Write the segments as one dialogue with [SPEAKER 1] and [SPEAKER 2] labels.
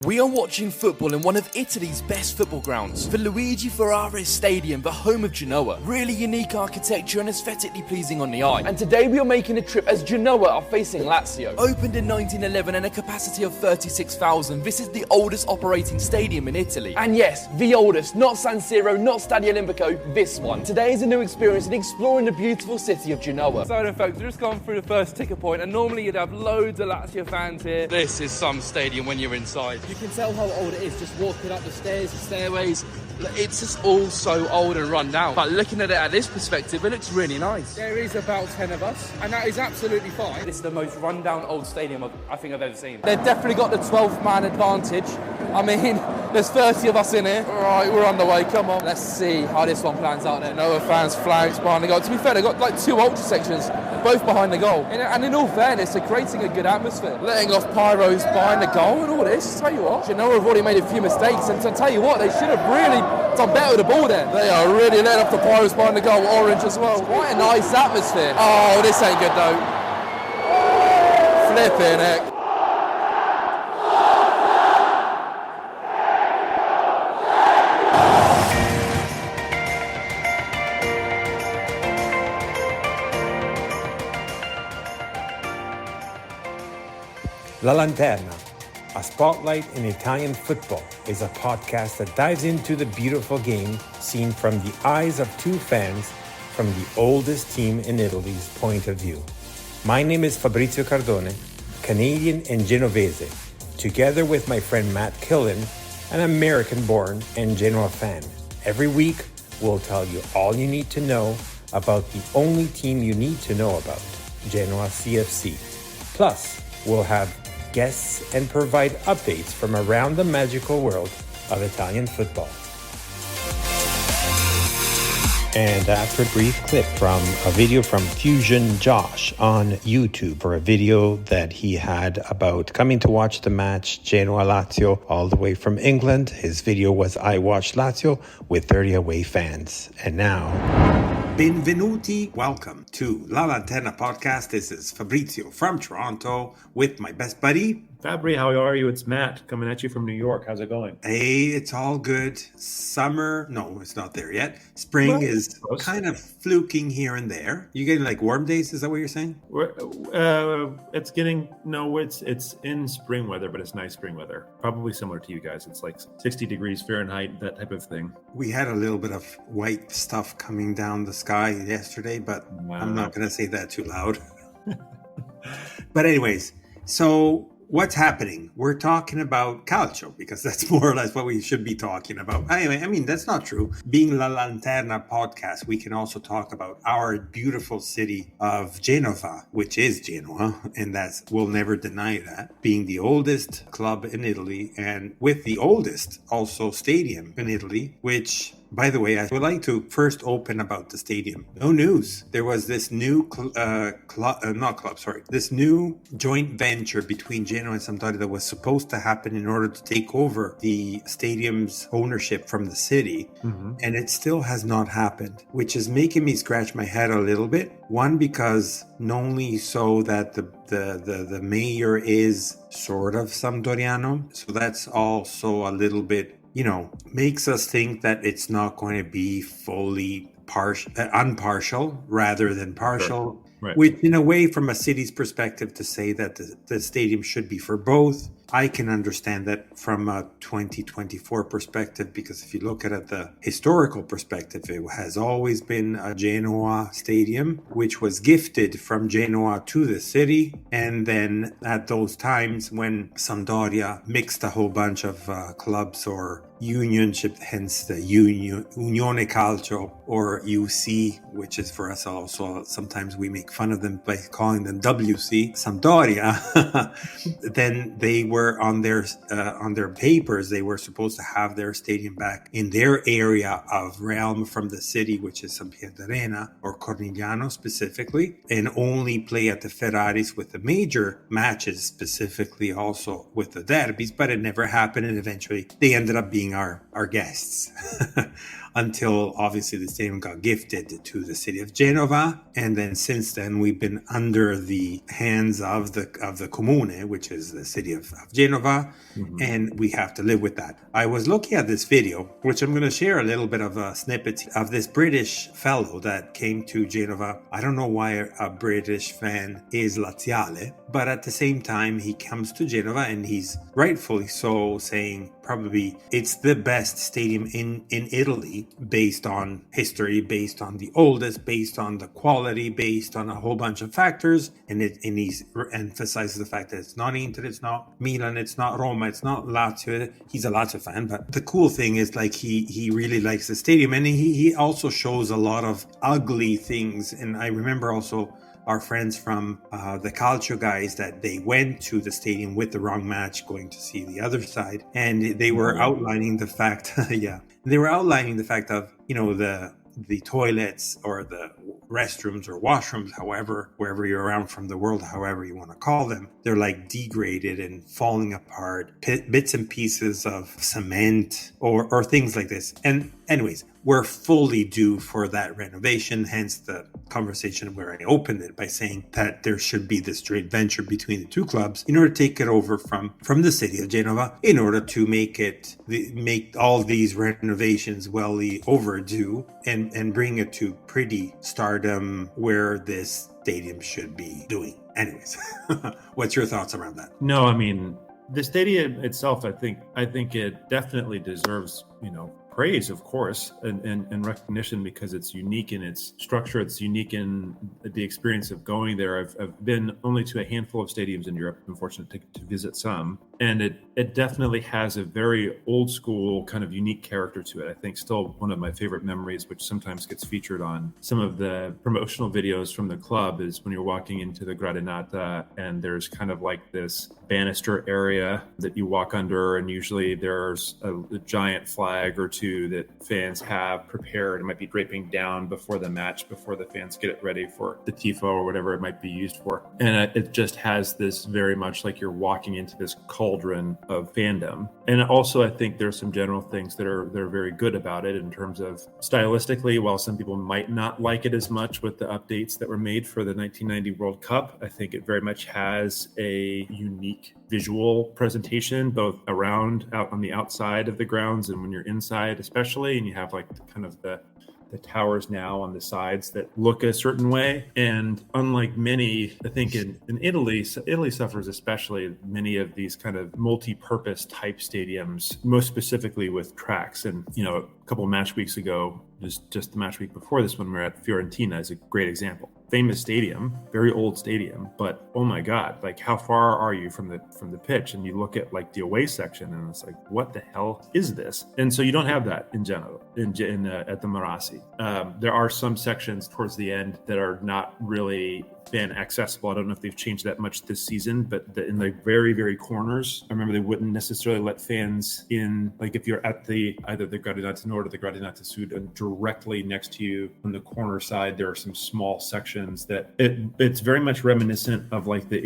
[SPEAKER 1] We are watching football in one of Italy's best football grounds, the Luigi Ferrari Stadium, the home of Genoa. Really unique architecture and aesthetically pleasing on the eye. And today we are making a trip as Genoa are facing Lazio. Opened in 1911 and a capacity of 36,000, this is the oldest operating stadium in Italy. And yes, the oldest, not San Siro, not Stadio Olimpico, this one. Today is a new experience in exploring the beautiful city of Genoa.
[SPEAKER 2] So in fact, we've just gone through the first ticker point, and normally you'd have loads of Lazio fans here. This is some stadium when you're inside.
[SPEAKER 3] You can tell how old it is just walking up the stairs, the
[SPEAKER 2] Stairways, it's just all so old and run down. But looking at it at this perspective, it looks really nice.
[SPEAKER 3] There is about 10 of us, and that is absolutely fine.
[SPEAKER 2] This is the most run-down old stadium I think I've ever seen.
[SPEAKER 3] They've definitely got the 12-man advantage. I mean, there's 30 of us in here. All right, we're on the way, come on. Let's see how this one plans out there. Genoa fans, flags behind the goal. To be fair, they've got like two ultra sections, both behind the goal. And in all fairness, they're creating a good atmosphere. Letting off pyros behind the goal and all this. Tell you what, Genoa have already made a few mistakes, and to tell you what, they should have really done better with the ball there. They are really letting off the pyros behind the goal, orange as well. Quite a nice atmosphere. Oh, this ain't good though. Flipping heck.
[SPEAKER 4] La Lanterna, a spotlight in Italian football, is a podcast that dives into the beautiful game seen from the eyes of two fans from the oldest team in Italy's point of view. My name is Fabrizio Cardone, Canadian and Genovese, together with my friend Matt Killen, an American-born and Genoa fan. Every week, we'll tell you all you need to know about the only team you need to know about, Genoa CFC. Plus, we'll have guests and provide updates from around the magical world of Italian football. And after a brief clip from a video from Fusion Josh on YouTube for a video that he had about coming to watch the match Genoa Lazio all the way from England. His video was I Watched Lazio with 30 away fans. And now, benvenuti, welcome to La Lanterna podcast. This is Fabrizio from Toronto with my best buddy
[SPEAKER 5] Fabry. How are you? It's Matt coming at you from New York. How's it going?
[SPEAKER 4] Hey, it's all good. Summer, no, it's not there yet. Spring is kind of fluking here and there. You getting like warm days? Is that what you're saying?
[SPEAKER 5] It's getting, no, it's in spring weather, but it's nice spring weather. Probably similar to you guys. It's like 60 degrees Fahrenheit, that type of thing.
[SPEAKER 4] We had a little bit of white stuff coming down the sky yesterday, but wow. I'm not going to say that too loud. But anyways, so what's happening? We're talking about calcio because that's more or less what we should be talking about. Anyway, I mean, that's not true. Being La Lanterna podcast, we can also talk about our beautiful city of Genova, which is Genoa, and we'll never deny that, being the oldest club in Italy and with the oldest also stadium in Italy, which, by the way, I would like to first open about the stadium. No news. There was this new this new joint venture between Genoa and Sampdoria that was supposed to happen in order to take over the stadium's ownership from the city. Mm-hmm. And it still has not happened, which is making me scratch my head a little bit. One, because not only so that the mayor is sort of Sampdoriano, so that's also a little bit, makes us think that it's not going to be fully unpartial rather than partial. Right. Which, in a way, from a city's perspective, to say that the stadium should be for both, I can understand that from a 2024 perspective, because if you look at it, the historical perspective, it has always been a Genoa stadium, which was gifted from Genoa to the city. And then at those times when Sampdoria mixed a whole bunch of clubs or unionship, hence the Unione Calcio or UC, which is for us also, sometimes we make fun of them by calling them WC, Sampdoria, then they were on their papers, they were supposed to have their stadium back in their area of realm from the city, which is San Pierdarena or Cornigliano specifically, and only play at the Ferraris with the major matches, specifically also with the derbies, but it never happened, and eventually they ended up being our guests. until obviously the stadium got gifted to the city of Genova. And then since then, we've been under the hands of the Comune, which is the city of Genova, and we have to live with that. I was looking at this video, which I'm going to share a little bit of a snippet of this British fellow that came to Genova. I don't know why a British fan is laziale, but at the same time, he comes to Genova and he's rightfully so saying probably it's the best stadium in Italy based on history, based on the oldest, based on the quality, based on a whole bunch of factors. And he emphasizes the fact that it's not Inter, it's not Milan, it's not Roma, it's not Lazio. He's a Lazio fan, but the cool thing is like he really likes the stadium, and he also shows a lot of ugly things. And I remember also our friends from the Calcio guys that they went to the stadium with the wrong match going to see the other side, and they were outlining the fact they were outlining the fact of, you know, the toilets or the restrooms or washrooms, however, wherever you're around from the world, however you want to call them, they're like degraded and falling apart, bits and pieces of cement or things like this. And anyways, we're fully due for that renovation, hence the conversation where I opened it by saying that there should be this joint venture between the two clubs in order to take it over from the city of Genova, in order to make all these renovations well overdue and bring it to pretty stardom where this stadium should be doing. Anyways, what's your thoughts around that?
[SPEAKER 5] No, I mean, the stadium itself, I think it definitely deserves, you know, praise, of course, and recognition, because it's unique in its structure. It's unique in the experience of going there. I've been only to a handful of stadiums in Europe. I'm fortunate to visit some. And it definitely has a very old school kind of unique character to it. I think still one of my favorite memories, which sometimes gets featured on some of the promotional videos from the club, is when you're walking into the Gradinata and there's kind of like this banister area that you walk under, and usually there's a giant flag or two that fans have prepared. It might be draping down before the match, before the fans get it ready for the tifo or whatever it might be used for. And it just has this very much like you're walking into this cauldron of fandom. And also, I think there's some general things that are very good about it in terms of stylistically. While some people might not like it as much with the updates that were made for the 1990 World Cup, I think it very much has a unique visual presentation, both around out on the outside of the grounds and when you're inside, especially. And you have like kind of the towers now on the sides that look a certain way. And unlike many, I think in Italy suffers especially many of these kind of multi-purpose type stadiums, most specifically with tracks. And, you know, a couple of match weeks ago, just the match week before this one, we were at Fiorentina is a great example. Famous stadium, very old stadium, but oh my God, like how far are you from the pitch? And you look at like the away section and it's like, what the hell is this? And so you don't have that in Genoa, at the Marassi. There are some sections towards the end that are not really fan accessible. I don't know if they've changed that much this season, but in the very, very corners, I remember they wouldn't necessarily let fans in. Like if you're at either the Gradinata Nord or the Gradinata Sud, and directly next to you on the corner side, there are some small sections that it's very much reminiscent of like the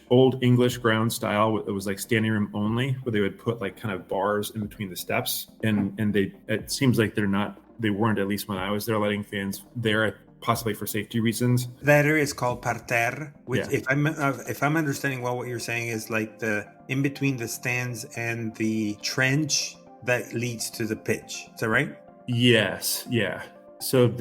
[SPEAKER 5] old English ground style. It was like standing room only, where they would put like kind of bars in between the steps, and it seems like they weren't, at least when I was there, letting fans there, possibly for safety reasons.
[SPEAKER 4] That area is called parterre, which, if I'm understanding well, what you're saying is like the in between the stands and the trench that leads to the pitch. Is that right?
[SPEAKER 5] Yes. Yeah. So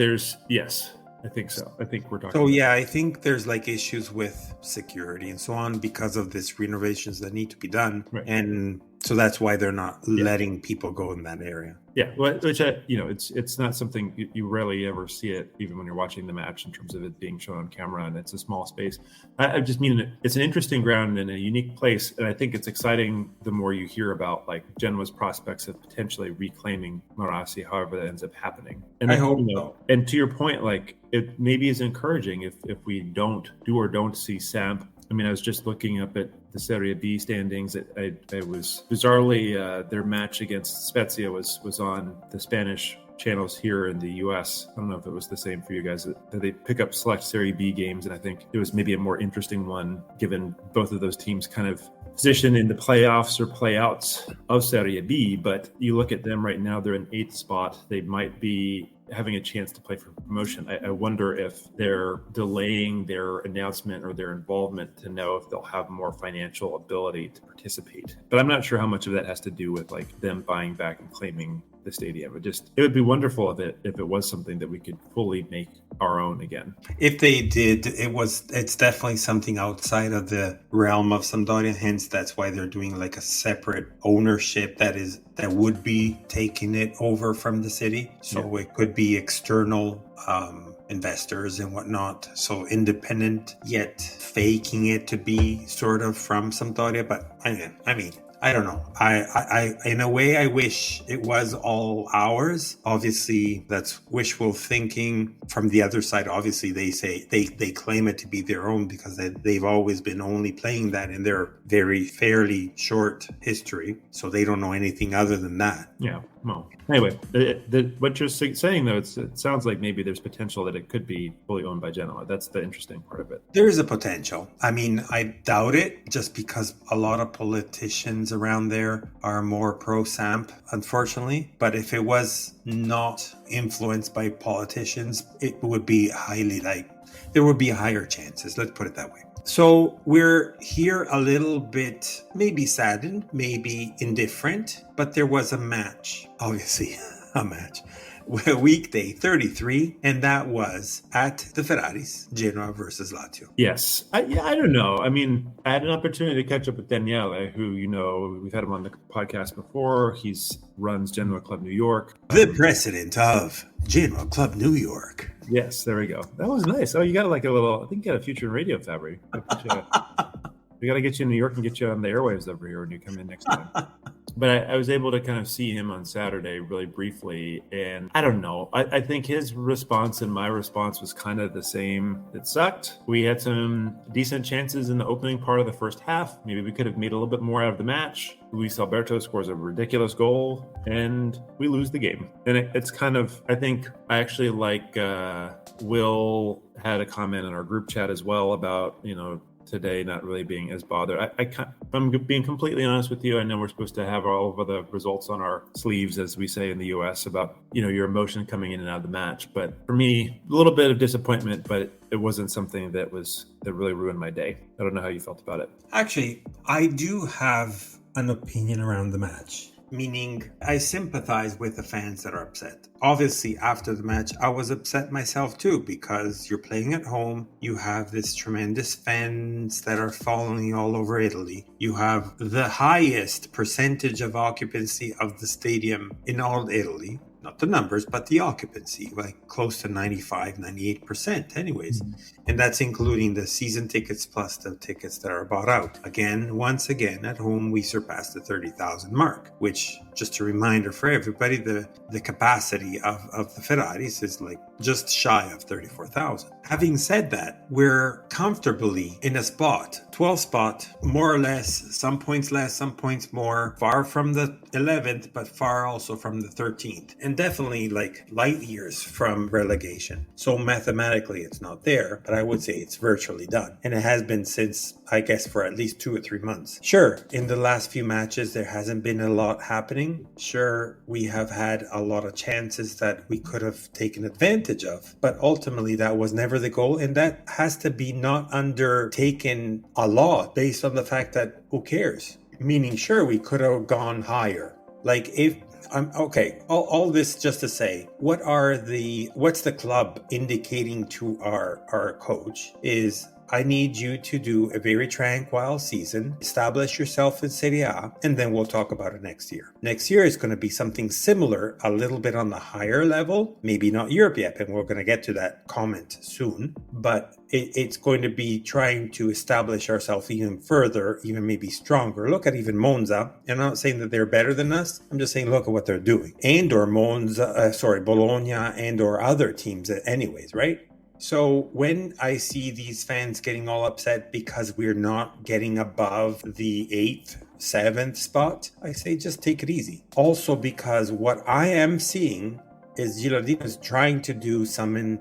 [SPEAKER 5] yes, I think so. I think we're talking.
[SPEAKER 4] So yeah, I think there's like issues with security and so on because of these renovations that need to be done,
[SPEAKER 5] right.
[SPEAKER 4] And so that's why they're not letting people go in that area.
[SPEAKER 5] Yeah, which it's not something you rarely ever see it, even when you're watching the match, in terms of it being shown on camera, and it's a small space. I just mean it's an interesting ground and a unique place, and I think it's exciting the more you hear about like Genoa's prospects of potentially reclaiming Marassi, however that ends up happening. And
[SPEAKER 4] I hope so.
[SPEAKER 5] And to your point, like it maybe is encouraging if we don't see Samp. I mean, I was just looking up at the Serie B standings. I was bizarrely their match against Spezia was on the Spanish channels here in the US. I don't know if it was the same for you guys. They pick up select Serie B games, and I think it was maybe a more interesting one, given both of those teams kind of position in the playoffs or playouts of Serie B, but you look at them right now, they're in 8th spot. They might be having a chance to play for promotion. I wonder if they're delaying their announcement or their involvement to know if they'll have more financial ability to participate. But I'm not sure how much of that has to do with like them buying back and claiming the stadium. It would be wonderful if it was something that we could fully make our own again.
[SPEAKER 4] If they did, it's definitely something outside of the realm of Sampdoria. Hence, that's why they're doing like a separate ownership that would be taking it over from the city. So it could be external investors and whatnot. So independent, yet faking it to be sort of from Sampdoria. But I mean, I don't know. I in a way, I wish it was all ours. Obviously, that's wishful thinking. From the other side, obviously, they say they claim it to be their own because they've always been only playing that in their very fairly short history. So they don't know anything other than that.
[SPEAKER 5] Yeah. Well, anyway, what you're saying, though, it sounds like maybe there's potential that it could be fully owned by Genoa. That's the interesting part of it.
[SPEAKER 4] There is a potential. I mean, I doubt it just because a lot of politicians around there are more pro-Samp, unfortunately. But if it was not influenced by politicians, it would be there would be higher chances. Let's put it that way. So we're here a little bit, maybe saddened, maybe indifferent, but there was a match, obviously a match. Weekday 33, and that was at the Ferraris, Genoa versus Lazio.
[SPEAKER 5] Yes. I don't know. I mean, I had an opportunity to catch up with Daniele, who, we've had him on the podcast before. He runs Genoa Club New York.
[SPEAKER 4] The president of Genoa Club New York.
[SPEAKER 5] Yes, there we go. That was nice. Oh, you got like I think you got a future in radio, Fabry. We got to get you in New York and get you on the airwaves over here when you come in next time. But I was able to kind of see him on Saturday really briefly. And I don't know. I think his response and my response was kind of the same. It sucked. We had some decent chances in the opening part of the first half. Maybe we could have made a little bit more out of the match. Luis Alberto scores a ridiculous goal and we lose the game. And it's kind of, I think I actually like Will had a comment in our group chat as well about, today not really being as bothered. If I'm being completely honest with you, I know we're supposed to have all of the results on our sleeves, as we say in the US, about your emotion coming in and out of the match. But for me, a little bit of disappointment, but it wasn't something that really ruined my day. I don't know how you felt about it.
[SPEAKER 4] Actually, I do have an opinion around the match. Meaning, I sympathize with the fans that are upset. Obviously, after the match, I was upset myself too, because you're playing at home. You have this tremendous fans that are following all over Italy. You have the highest percentage of occupancy of the stadium in all Italy. Not the numbers, but the occupancy, like close to 95, 98% anyways. Mm-hmm. And that's including the season tickets plus the tickets that are bought out. Once again, at home, we surpassed the 30,000 mark, which, just a reminder for everybody, the capacity of the Ferraris is like just shy of 34,000. Having said that, we're comfortably in a spot, 12th spot, more or less, some points less, some points more, far from the 11th, but far also from the 13th. And definitely like light years from relegation. So mathematically, it's not there, but I would say it's virtually done. And it has been since, I guess, for at least 2 or 3 months. Sure, in the last few matches, there hasn't been a lot happening. Sure, we have had a lot of chances that we could have taken advantage of, but ultimately that was never the goal. And that has to be not undertaken a lot based on the fact that who cares? Meaning, sure, we could have gone higher. Like if all this just to say, what's the club indicating to our coach is, I need you to do a very tranquil season, establish yourself in Serie A, and then we'll talk about it next year. Next year is going to be something similar, a little bit on the higher level, maybe not Europe yet, and we're going to get to that comment soon, but it's going to be trying to establish ourselves even further, even maybe stronger. Look at even Monza, and I'm not saying that they're better than us, I'm just saying look at what they're doing. Bologna, and or other teams anyways, right? So when I see these fans getting all upset because we're not getting above the 8th, 7th spot, I say just take it easy. Also because what I am seeing is Gilardino is trying to do some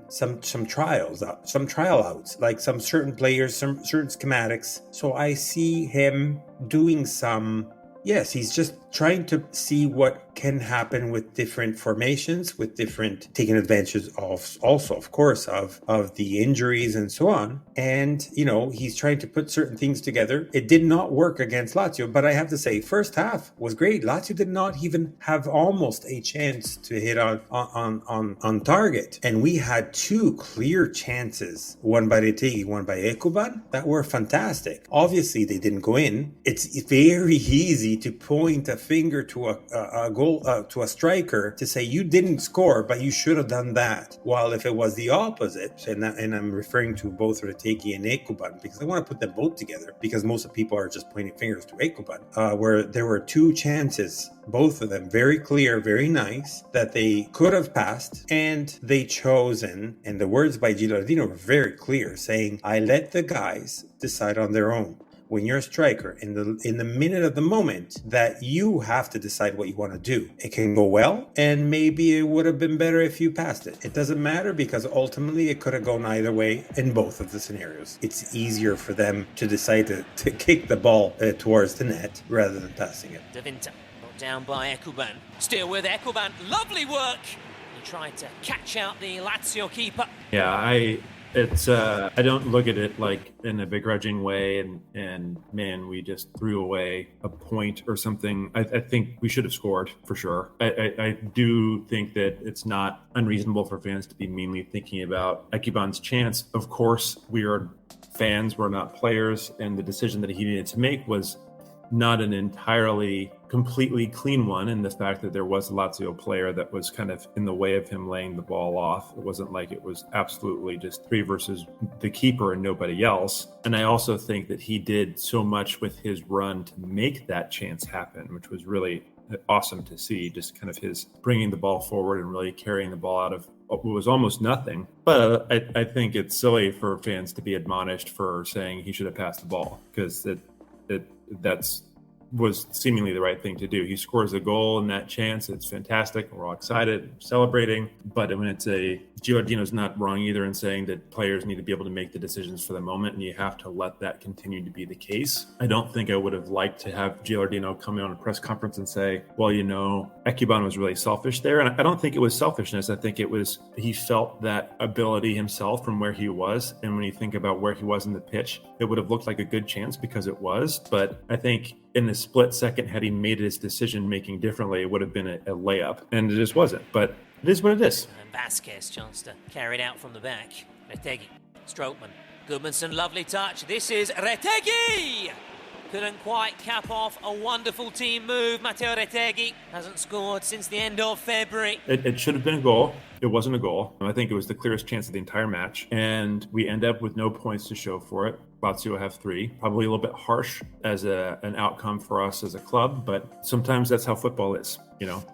[SPEAKER 4] trials, some trial outs, like some certain players, some certain schematics. So I see him doing some. Yes, he's just trying to see what can happen with different formations, with different taking advantage of also, of course, of the injuries and so on. And, he's trying to put certain things together. It did not work against Lazio, but I have to say, first half was great. Lazio did not even have almost a chance to hit on target. And we had two clear chances, one by Retegui, one by Ekuban, that were fantastic. Obviously, they didn't go in. It's very easy to point a finger to a goal, to a striker, to say you didn't score, but you should have done that. While if it was the opposite, and I'm referring to both Retegui and Ekuban, because I want to put them both together, because most of the people are just pointing fingers to Ekuban, where there were two chances, both of them very clear, very nice, that they could have passed, and they chosen, and the words by Gilardino were very clear, saying, I let the guys decide on their own. When you're a striker, in the minute of the moment, that you have to decide what you want to do. It can go well, and maybe it would have been better if you passed it. It doesn't matter, because ultimately it could have gone either way in both of the scenarios. It's easier for them to decide to kick the ball towards the net rather than passing it.
[SPEAKER 6] De Vinter, brought down by Ekuban. Still with Ekuban, lovely work. He tried to catch out the Lazio keeper.
[SPEAKER 5] Yeah, I don't look at it like in a begrudging way and man, we just threw away a point or something. I think we should have scored for sure. I do think that it's not unreasonable for fans to be meanly thinking about Ekuban's chance. Of course, we are fans, we're not players, and the decision that he needed to make was not an entirely completely clean one, in the fact that there was a Lazio player that was kind of in the way of him laying the ball off. It wasn't like it was absolutely just 3 versus the keeper and nobody else. And I also think that he did so much with his run to make that chance happen, which was really awesome to see, just kind of his bringing the ball forward and really carrying the ball out of what was almost nothing. But I think it's silly for fans to be admonished for saying he should have passed the ball, because that's was seemingly the right thing to do. He scores a goal in that chance. It's fantastic. We're all excited, celebrating. But when it's Gilardino's not wrong either in saying that players need to be able to make the decisions for the moment, and you have to let that continue to be the case. I don't think I would have liked to have Gilardino come in on a press conference and say, well, Ekuban was really selfish there. And I don't think it was selfishness. I think it was, he felt that ability himself from where he was. And when you think about where he was in the pitch, it would have looked like a good chance because it was. But I think in the split second, had he made his decision making differently, it would have been a layup, and it just wasn't. But it is what it is.
[SPEAKER 6] And Blazquez chance to carry it out from the back. Retegui, Strootman, Goodmanson, lovely touch. This is Retegui! Couldn't quite cap off a wonderful team move. Matteo Retegui hasn't scored since the end of February.
[SPEAKER 5] It should have been a goal. It wasn't a goal. I think it was the clearest chance of the entire match. And we end up with no points to show for it. Lazio have 3. Probably a little bit harsh as an outcome for us as a club, but sometimes that's how football is.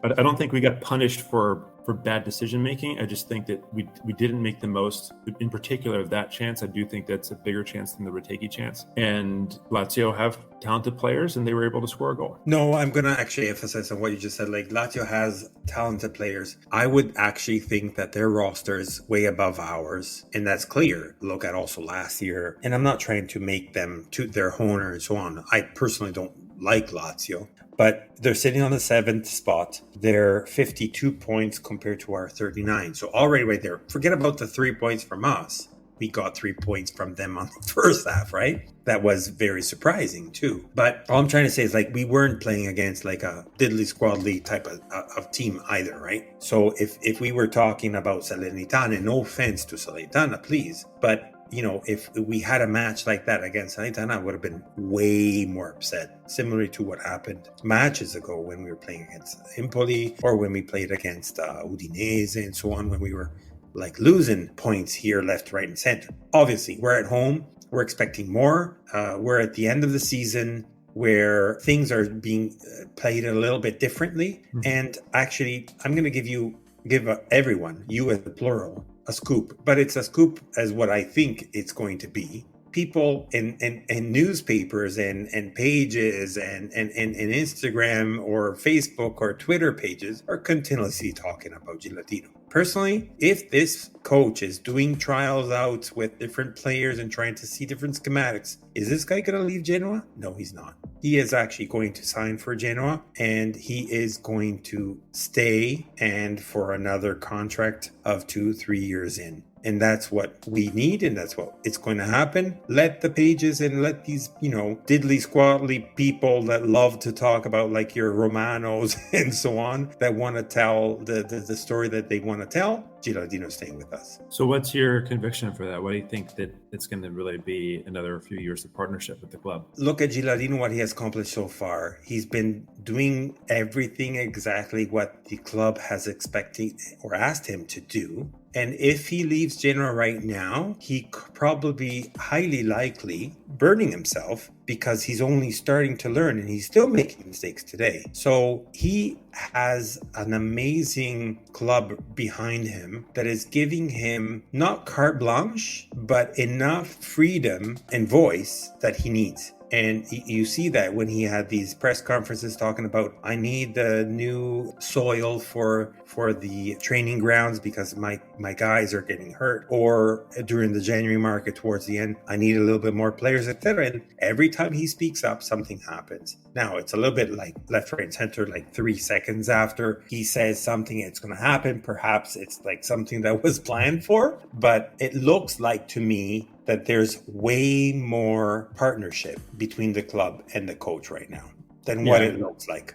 [SPEAKER 5] I don't think we got punished for bad decision making. I just think that we didn't make the most, in particular, of that chance. I do think that's a bigger chance than the Retegui chance. And Lazio have talented players, and they were able to score a goal.
[SPEAKER 4] No, I'm gonna actually emphasize on what you just said. Like, Lazio has talented players. I would actually think that their roster is way above ours, and that's clear. Look at also last year, and I'm not trying to make them toot their horn and so on. I personally don't like Lazio, but they're sitting on the 7th spot. They're 52 points compared to our 39. So already right there, forget about the 3 points from us. We got 3 points from them on the first half, right? That was very surprising too. But all I'm trying to say is, like, we weren't playing against like a diddly squadly type of team either, right? So if we were talking about Salernitana, no offense to Salernitana, please, but if we had a match like that against Salernitana, I would have been way more upset. Similar to what happened matches ago when we were playing against Empoli, or when we played against Udinese and so on, when we were like losing points here, left, right, and center. Obviously, we're at home. We're expecting more. We're at the end of the season where things are being played a little bit differently. Mm-hmm. And actually, I'm going to give everyone, you as the plural, a scoop. But it's a scoop as what I think it's going to be. people in newspapers and pages and Instagram or Facebook or Twitter pages are continuously talking about Gilardino. Personally, if this coach is doing trials out with different players and trying to see different schematics, is this guy going to leave Genoa? No, he's not. He is actually going to sign for Genoa, and he is going to stay and for another contract of 2-3 years in. And that's what we need, and that's what it's going to happen. Let the pages and let these, diddly squaddly people that love to talk about like your Romanos and so on, that want to tell the story that they want to tell. Gilardino's staying with us.
[SPEAKER 5] So what's your conviction for that? What do you think that it's going to really be another few years of partnership with the club?
[SPEAKER 4] Look at Gilardino, what he has accomplished so far. He's been doing everything exactly what the club has expected or asked him to do. And if he leaves Genoa right now, he probably highly likely burning himself because he's only starting to learn and he's still making mistakes today. So he has an amazing club behind him that is giving him not carte blanche, but enough freedom and voice that he needs. And you see that when he had these press conferences talking about, I need the new soil for the training grounds because my guys are getting hurt, or during the January market towards the end, I need a little bit more players, etc. And every time he speaks up, something happens. Now, it's a little bit like left, right, and center, like 3 seconds after he says something, it's going to happen. Perhaps it's like something that was planned for, but it looks like to me that there's way more partnership between the club and the coach right now than what it looks like.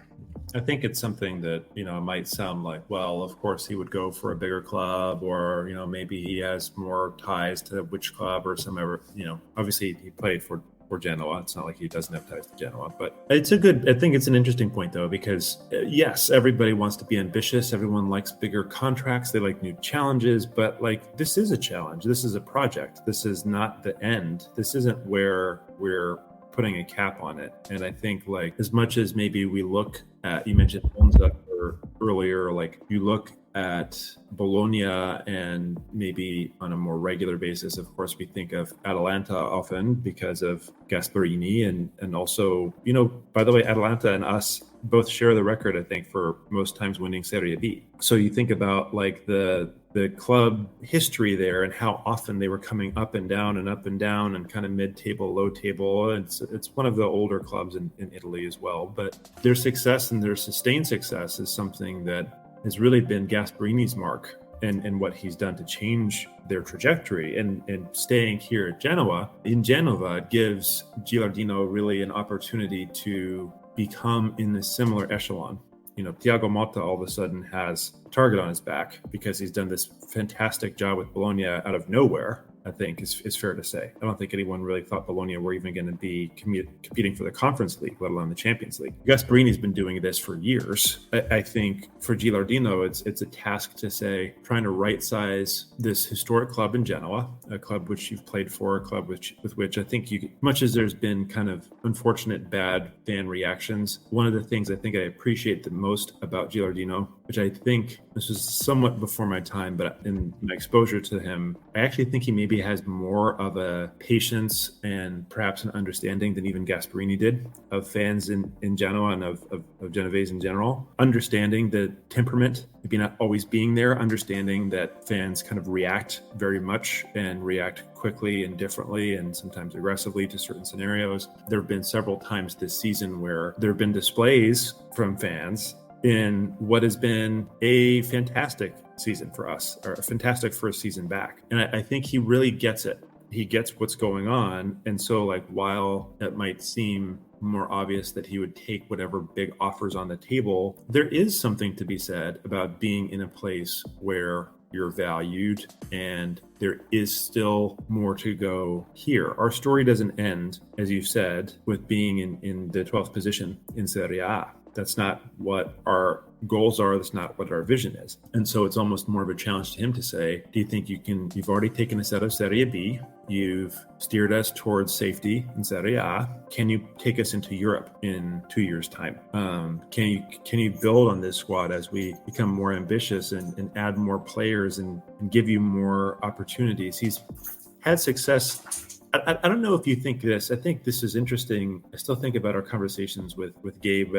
[SPEAKER 5] I think it's something that, it might sound like, well, of course he would go for a bigger club, or, maybe he has more ties to which club or some ever, obviously he played for Genoa. It's not like he doesn't have ties to Genoa, but I think it's an interesting point though, because yes, everybody wants to be ambitious. Everyone likes bigger contracts. They like new challenges, but like, this is a challenge. This is a project. This is not the end. This isn't where we're putting a cap on it. And I think like, as much as maybe we look at, you mentioned Monza earlier, like you look at Bologna and maybe on a more regular basis, of course, we think of Atalanta often because of Gasparini and also, by the way, Atalanta and us both share the record, I think, for most times winning Serie B. So you think about like the club history there and how often they were coming up and down and kind of mid-table, low table. It's one of the older clubs in Italy as well, but their success and their sustained success is something that has really been Gasparini's mark and what he's done to change their trajectory. And staying here at Genoa, in Genova, gives Gilardino really an opportunity to become in a similar echelon. Thiago Motta all of a sudden has a target on his back because he's done this fantastic job with Bologna out of nowhere, I think is fair to say. I don't think anyone really thought Bologna were even going to be competing for the Conference League, let alone the Champions League. Gasparini's been doing this for years. I think for Gilardino, it's a task to say, trying to right-size this historic club in Genoa, a club which you've played for, a club with which I think much as there's been kind of unfortunate bad fan reactions, one of the things I think I appreciate the most about Gilardino, which I think this was somewhat before my time, but in my exposure to him, I actually think he maybe has more of a patience and perhaps an understanding than even Gasparini did of fans in Genoa and of Genovese in general. Understanding the temperament, maybe not always being there, understanding that fans kind of react very much and react quickly and differently and sometimes aggressively to certain scenarios. There have been several times this season where there have been displays from fans in what has been a fantastic season for us, or a fantastic first season back. And I think he really gets it. He gets what's going on. And so like, while it might seem more obvious that he would take whatever big offers on the table, there is something to be said about being in a place where you're valued and there is still more to go here. Our story doesn't end, as you said, with being in the 12th position in Serie A. That's not what our goals are. That's not what our vision is. And so it's almost more of a challenge to him to say, do you think you've already taken us out of Serie B. You've steered us towards safety in Serie A. Can you take us into Europe in 2 years' time? Can you build on this squad as we become more ambitious and add more players and give you more opportunities? He's had success I don't know if you think this. I think this is interesting. I still think about our conversations with Gabe,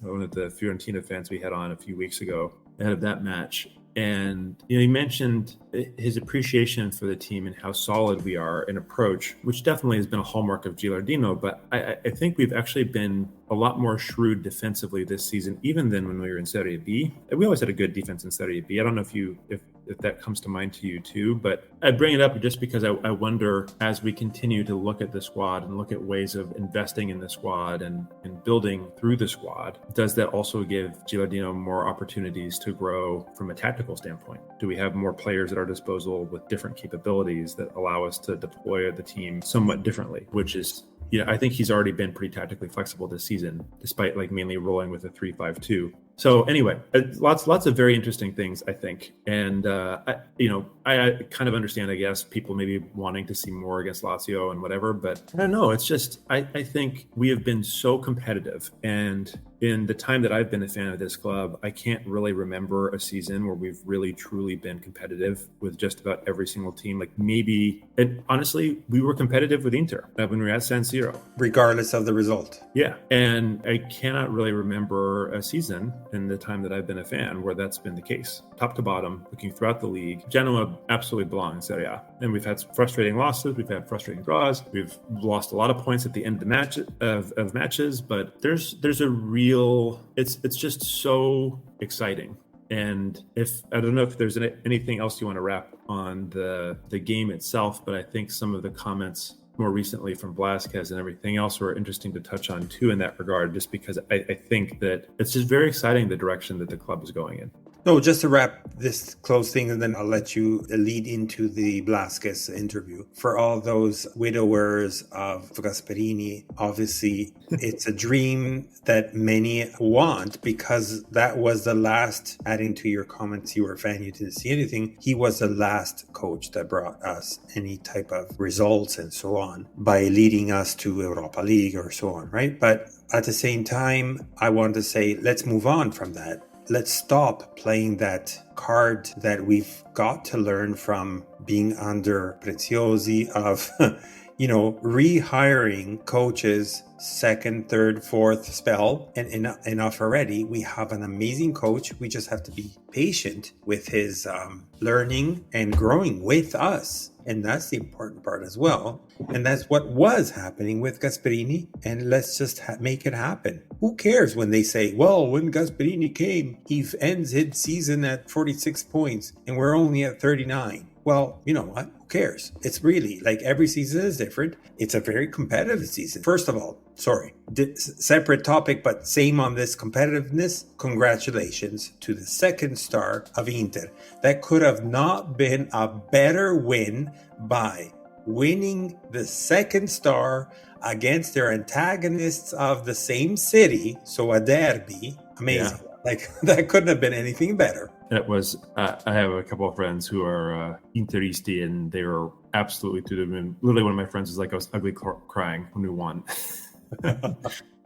[SPEAKER 5] one of the Fiorentina fans we had on a few weeks ago ahead of that match. And he mentioned his appreciation for the team and how solid we are in approach, which definitely has been a hallmark of Gilardino. But I think we've actually been a lot more shrewd defensively this season, even than when we were in Serie B. We always had a good defense in Serie B. I don't know if that comes to mind to you too, but I bring it up just because I wonder, as we continue to look at the squad and look at ways of investing in the squad and building through the squad, does that also give Gilardino more opportunities to grow from a tactical standpoint? Do we have more players at our disposal with different capabilities that allow us to deploy the team somewhat differently, which is, I think he's already been pretty tactically flexible this season, despite mainly rolling with a 3-5-2. So anyway, lots of very interesting things, I think. And, I kind of understand, I guess, people maybe wanting to see more against Lazio and whatever, but I don't know. It's just, I think we have been so competitive. And in the time that I've been a fan of this club, I can't really remember a season where we've really, truly been competitive with just about every single team. And honestly, we were competitive with Inter when we were at San Siro.
[SPEAKER 4] Regardless of the result.
[SPEAKER 5] Yeah. And I cannot really remember a season in the time that I've been a fan where that's been the case. Top to bottom, looking throughout the league, Genoa absolutely belong in Serie A. And we've had frustrating losses, we've had frustrating draws, we've lost a lot of points at the end of matches, but there's a real, it's just so exciting. And I don't know if there's anything else you want to wrap on the game itself, but I think some of the comments more recently from Blazquez and everything else were interesting to touch on too in that regard, just because I think that it's just very exciting the direction that the club is going in.
[SPEAKER 4] No, just to wrap this close thing, and then I'll let you lead into the Blazquez interview. For all those widowers of Gasperini, obviously it's a dream that many want, because that was the last, adding to your comments, you were a fan, you didn't see anything. He was the last coach that brought us any type of results and so on by leading us to Europa League or so on, right? But at the same time, I want to say, let's move on from that. Let's stop playing that card that we've got to learn from being under Preziosi of, rehiring coaches second, third, fourth spell, and enough already. We have an amazing coach. We just have to be patient with his learning and growing with us. And that's the important part as well. And that's what was happening with Gasperini. And let's just make it happen. Who cares when they say, well, when Gasperini came, he ends his season at 46 points and we're only at 39. Well, you know what? Who cares? It's really every season is different. It's a very competitive season. First of all, separate topic, but same on this competitiveness. Congratulations to the second star of Inter. That could have not been a better win by winning the second star against their antagonists of the same city. So a derby. Amazing. Yeah. That couldn't have been anything better.
[SPEAKER 5] It was, I have a couple of friends who are Interisti, and they were absolutely to the moon. Literally, one of my friends was I was ugly crying when we won.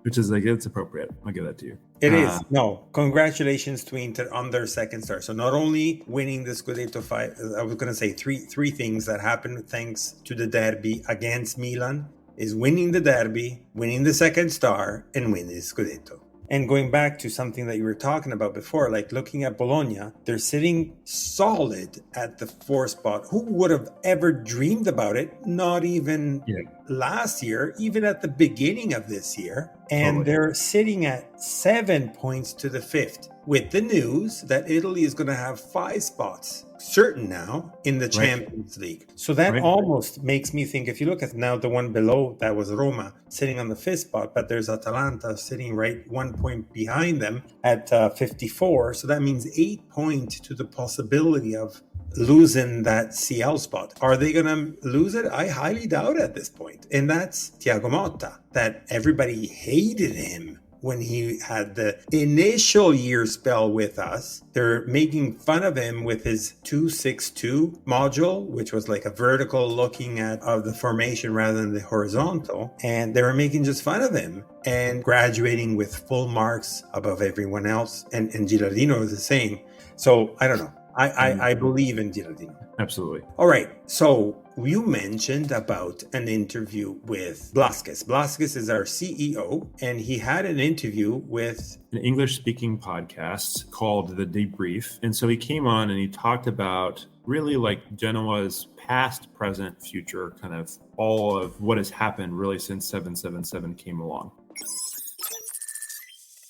[SPEAKER 5] Which is it's appropriate. I'll give that to you.
[SPEAKER 4] It is. No, congratulations to Inter on their second star. So not only winning the Scudetto fight, I was going to say three things that happened thanks to the derby against Milan is winning the derby, winning the second star, and winning the Scudetto. And going back to something that you were talking about before, looking at Bologna, they're sitting solid at the 4th spot. Who would have ever dreamed about it? Not even last year, even at the beginning of this year. And they're sitting at 7 points to the 5th, with the news that Italy is going to have 5 spots certain now in the Champions League. So that almost makes me think, if you look at now the one below, that was Roma sitting on the 5th spot, but there's Atalanta sitting right 1 point behind them at 54. So that means 8 points to the possibility of losing that CL spot. Are they going to lose it? I highly doubt at this point. And that's Thiago Motta, that everybody hated him when he had the initial year spell with us. They're making fun of him with his 2-6-2 module, which was a vertical looking at of the formation rather than the horizontal. And they were making just fun of him and graduating with full marks above everyone else. And Gilardino is the same. So I don't know. I believe in Giraldino.
[SPEAKER 5] Absolutely.
[SPEAKER 4] All right. So you mentioned about an interview with Blazquez. Blazquez is our CEO, and he had an interview with
[SPEAKER 5] an English-speaking podcast called The Debrief. And so he came on and he talked about really like Genoa's past, present, future, kind of all of what has happened really since 777 came along.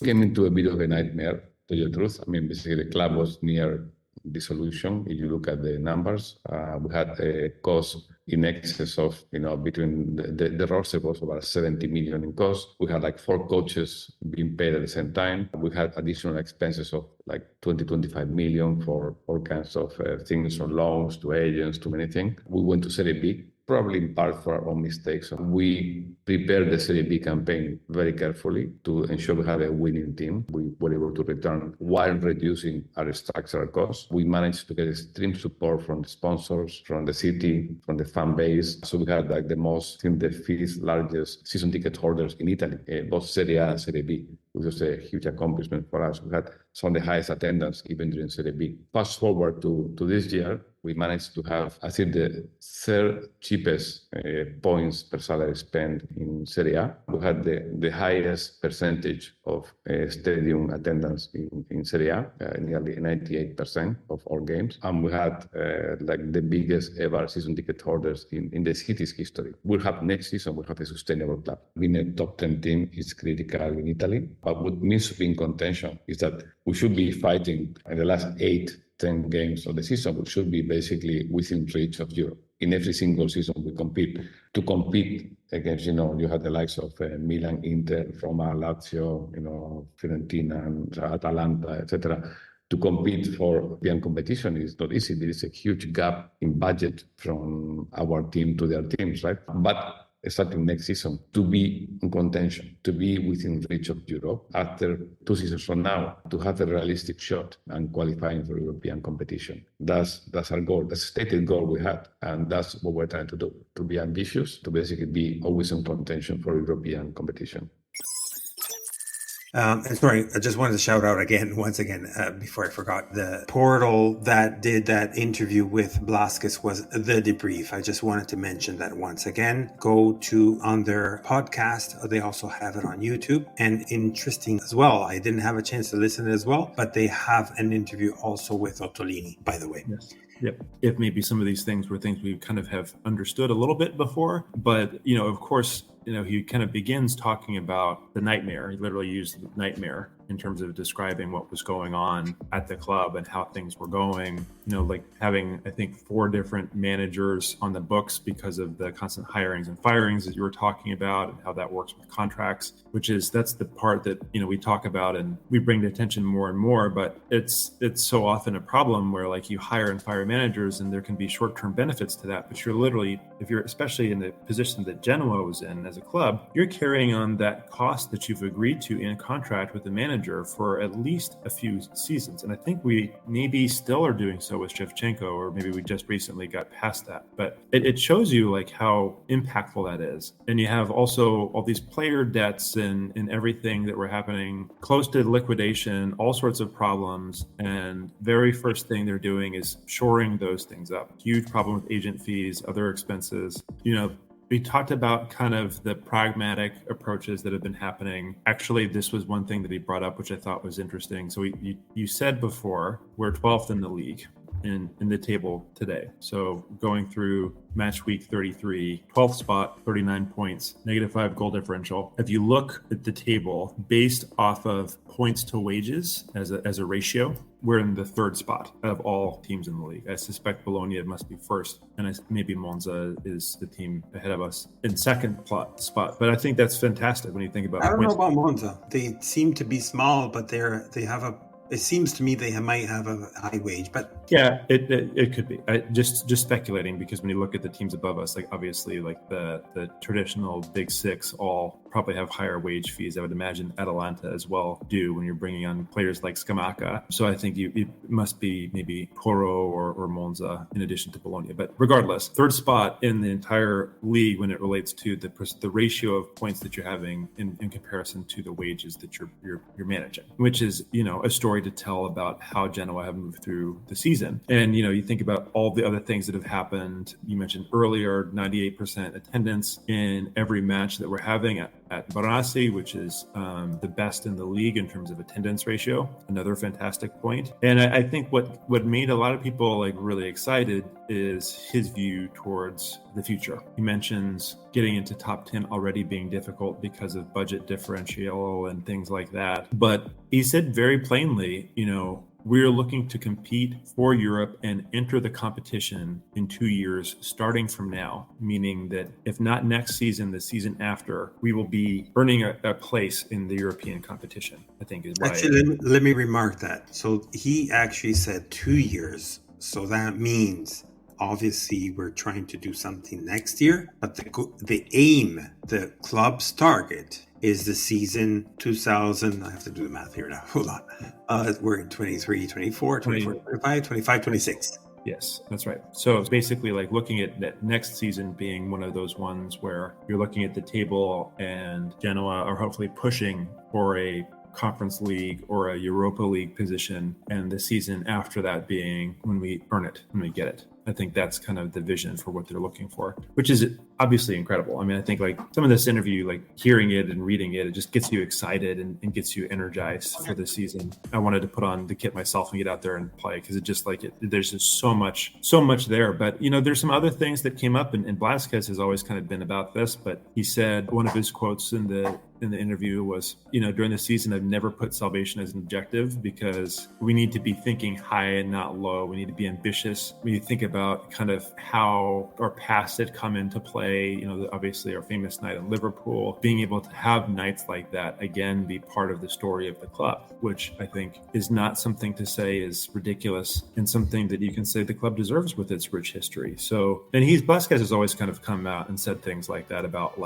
[SPEAKER 7] Came into a bit of a nightmare, to tell you the truth. I mean, basically the club was near dissolution. If you look at the numbers, we had a cost in excess of, between the roster was about 70 million in cost. We had like 4 coaches being paid at the same time. We had additional expenses of like 25 million for all kinds of things, from loans to agents to many things. We went to Serie B, probably in part for our own mistakes. We prepared the Serie B campaign very carefully to ensure we have a winning team. We were able to return while reducing our structural costs. We managed to get extreme support from the sponsors, from the city, from the fan base. So we had like the 5th largest season ticket holders in Italy, both Serie A and Serie B, which was a huge accomplishment for us. We had some of the highest attendance even during Serie B. Fast forward to this year, we managed to have, I think, the 3rd cheapest points per salary spent in Serie A. We had the highest percentage of stadium attendance in Serie A, nearly 98% of all games. And we had like the biggest ever season ticket holders in the city's history. We'll have next season, we'll have a sustainable club. Being a top 10 team is critical in Italy. But what means to be in contention is that we should be fighting in the last 8-10 games of the season. We should be basically within reach of Europe. In every single season we compete. To compete against, you have the likes of Milan, Inter, Roma, Lazio, Fiorentina, and Atalanta, etc. To compete for European competition is not easy. There is a huge gap in budget from our team to their teams, right? But starting next season, to be in contention, to be within reach of Europe, after 2 seasons from now, to have a realistic shot and qualifying for European competition. That's our goal. That's a stated goal we had, and that's what we're trying to do, to be ambitious, to basically be always in contention for European competition.
[SPEAKER 4] And sorry, I just wanted to shout out once again, before I forgot, the portal that did that interview with Blazquez was The Debrief. I just wanted to mention that once again. Go on their podcast. They also have it on YouTube. And interesting as well, I didn't have a chance to listen to it as well, but they have an interview also with Ottolini, by the way.
[SPEAKER 5] Yes. Yep. If maybe some of these things were things we kind of have understood a little bit before, but, of course, he kind of begins talking about the nightmare. He literally used the nightmare in terms of describing what was going on at the club and how things were going, like having, I think, 4 different managers on the books because of the constant hirings and firings that you were talking about and how that works with contracts, that's the part that, we talk about and we bring to attention more and more, but it's so often a problem where like you hire and fire managers and there can be short-term benefits to that, but you're literally, if you're especially in the position that Genoa was in as a club, you're carrying on that cost that you've agreed to in a contract with the manager for at least a few seasons. And I think we maybe still are doing so with Shevchenko, or maybe we just recently got past that. But it shows you like how impactful that is. And you have also all these player debts and everything that were happening close to liquidation, all sorts of problems. And very first thing they're doing is shoring those things up. Huge problem with agent fees, other expenses. We talked about kind of the pragmatic approaches that have been happening. Actually, this was one thing that he brought up, which I thought was interesting. So you said before, we're 12th in the league in the table today. So going through match week 33, 12th spot, 39 points, -5 goal differential. If you look at the table based off of points to wages as a ratio, we're in the 3rd spot of all teams in the league. I suspect Bologna must be 1st, and maybe Monza is the team ahead of us in 2nd spot. But I think that's fantastic when you think about
[SPEAKER 4] I don't
[SPEAKER 5] points.
[SPEAKER 4] know about Monza. They seem to be small, but they have it seems to me they might have a high wage, but
[SPEAKER 5] yeah, it could be. Just speculating, because when you look at the teams above us, like obviously like the traditional big 6 all probably have higher wage fees. I would imagine Atalanta as well do when you're bringing on players like Scamacca. So I think it must be maybe Porro or Monza in addition to Bologna. But regardless, third spot in the entire league when it relates to the ratio of points that you're having in comparison to the wages that you're managing, which is, a story to tell about how Genoa have moved through the season. And, you think about all the other things that have happened. You mentioned earlier, 98% attendance in every match that we're having at Barassi, which is the best in the league in terms of attendance ratio. Another fantastic point. And I think what made a lot of people really excited is his view towards the future. He mentions getting into top 10 already being difficult because of budget differential and things like that. But he said very plainly, we're looking to compete for Europe and enter the competition in 2 years, starting from now, meaning that if not next season, the season after, we will be earning a place in the European competition, I think is why.
[SPEAKER 4] Actually, let me remark that. So he actually said 2 years. So that means obviously we're trying to do something next year, but the aim, the club's target is the season 2000. I have to do the math here now. Hold on. We're in 23, 24, 24, 25, 25, 26.
[SPEAKER 5] Yes, that's right. So it's basically looking at that next season being one of those ones where you're looking at the table and Genoa are hopefully pushing for a Conference League or a Europa League position, and the season after that being when we earn it, when we get it. I think that's kind of the vision for what they're looking for, which is obviously incredible. I mean, I think some of this interview, hearing it and reading it, it just gets you excited and gets you energized for the season. I wanted to put on the kit myself and get out there and play because it just there's just so much there. But, there's some other things that came up, and Blazquez has always kind of been about this, but he said one of his quotes in the interview was, during the season, I've never put salvation as an objective because we need to be thinking high and not low. We need to be ambitious. When you think about kind of how our past had come into play, obviously our famous night in Liverpool, being able to have nights like that, again, be part of the story of the club, which I think is not something to say is ridiculous and something that you can say the club deserves with its rich history. So, and Blazquez has always kind of come out and said things like that about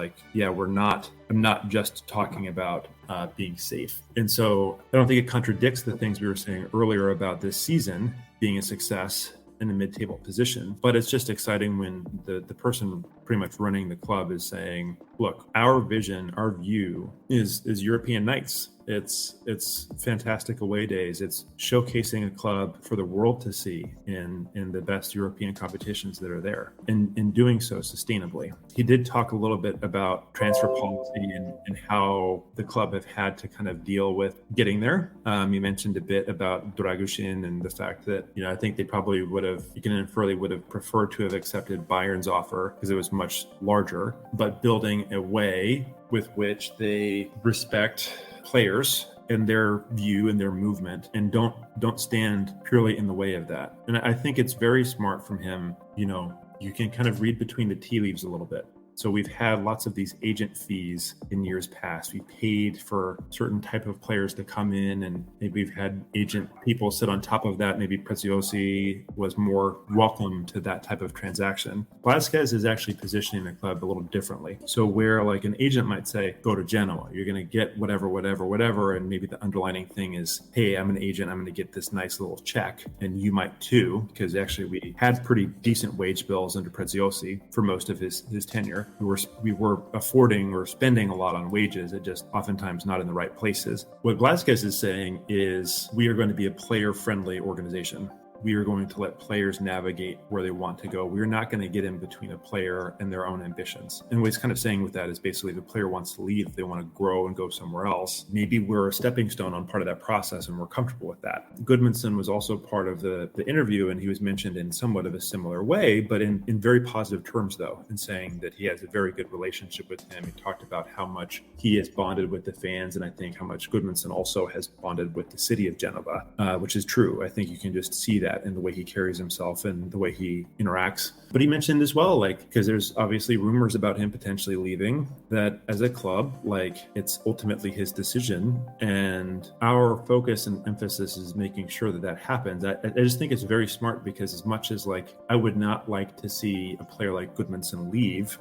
[SPEAKER 5] I'm not just talking about being safe. And so I don't think it contradicts the things we were saying earlier about this season being a success in a mid-table position. But it's just exciting when the person pretty much running the club is saying, look, our vision, our view is European nights. It's fantastic away days. It's showcasing a club for the world to see in the best European competitions that are there, and in doing so sustainably. He did talk a little bit about transfer policy and how the club have had to kind of deal with getting there. He mentioned a bit about Dragushin and the fact that, I think they probably you can infer they would have preferred to have accepted Bayern's offer because it was much larger, but building a way with which they respect players and their view and their movement and don't stand purely in the way of that. And I think it's very smart from him. You can kind of read between the tea leaves a little bit. So we've had lots of these agent fees in years past. We paid for certain type of players to come in, and maybe we've had agent people sit on top of that. Maybe Preziosi was more welcome to that type of transaction. Blazquez is actually positioning the club a little differently. So where an agent might say, go to Genoa, you're going to get whatever. And maybe the underlining thing is, hey, I'm an agent, I'm going to get this nice little check. And you might too, because actually we had pretty decent wage bills under Preziosi for most of his tenure. We were affording or spending a lot on wages, it just oftentimes not in the right places. What Blazquez is saying is we are going to be a player-friendly organization. We are going to let players navigate where they want to go. We're not going to get in between a player and their own ambitions. And what he's kind of saying with that is basically if a player wants to leave, if they want to grow and go somewhere else, maybe we're a stepping stone on part of that process and we're comfortable with that. Goodmanson was also part of the interview, and he was mentioned in somewhat of a similar way, but in very positive terms though, in saying that he has a very good relationship with him. He talked about how much he has bonded with the fans, and I think how much Goodmanson also has bonded with the city of Genova, which is true. I think you can just see that that in the way he carries himself and the way he interacts. But he mentioned as well, like, because there's obviously rumors about him potentially leaving, that as a club, like, it's ultimately his decision. And our focus and emphasis is making sure that that happens. I just think it's very smart, because as much as, like, I would not like to see a player like Goodmanson leave,